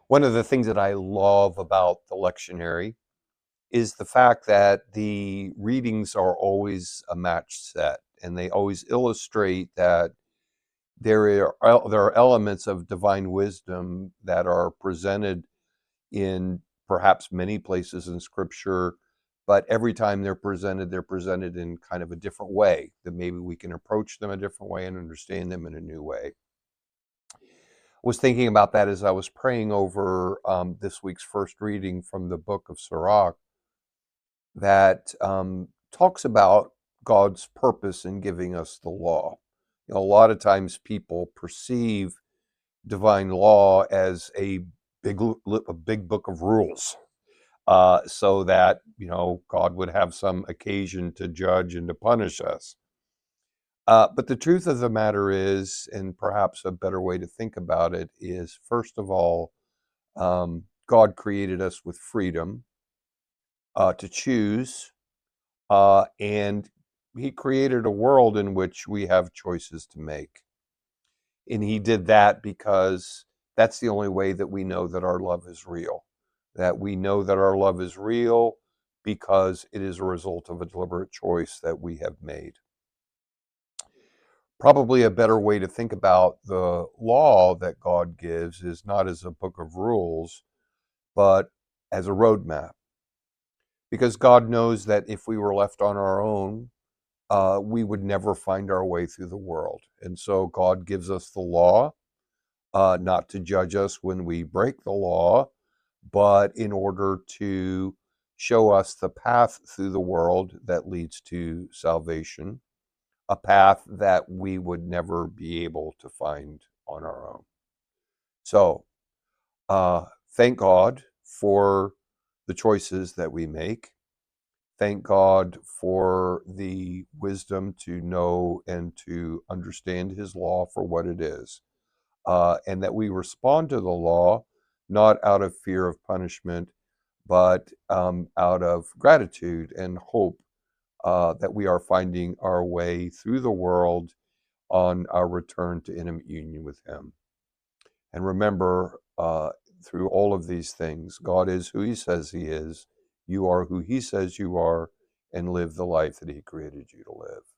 One of the things that I love about the lectionary is the fact that the readings are always a matched set, and they always illustrate that there are elements of divine wisdom that are presented in perhaps many places in Scripture, but every time they're presented in kind of a different way, that maybe we can approach them a different way and understand them in a new way. Was thinking about that as I was praying over this week's first reading from the book of Sirach that talks about God's purpose in giving us the law. A lot of times people perceive divine law as a big book of rules, so that God would have some occasion to judge and to punish us. But the truth of the matter is, and perhaps a better way to think about it is, first of all, God created us with freedom to choose, and He created a world in which we have choices to make. And He did that because that's the only way that we know that our love is real. That we know that our love is real because it is a result of a deliberate choice that we have made. Probably a better way to think about the law that God gives is not as a book of rules, but as a roadmap. Because God knows that if we were left on our own, we would never find our way through the world. And so God gives us the law, not to judge us when we break the law, but in order to show us the path through the world that leads to salvation, a path that we would never be able to find on our own. So, thank God for the choices that we make. Thank God for the wisdom to know and to understand His law for what it is, and that we respond to the law not out of fear of punishment, but out of gratitude and hope that we are finding our way through the world on our return to intimate union with Him. And remember, through all of these things, God is who He says He is, you are who He says you are, and live the life that He created you to live.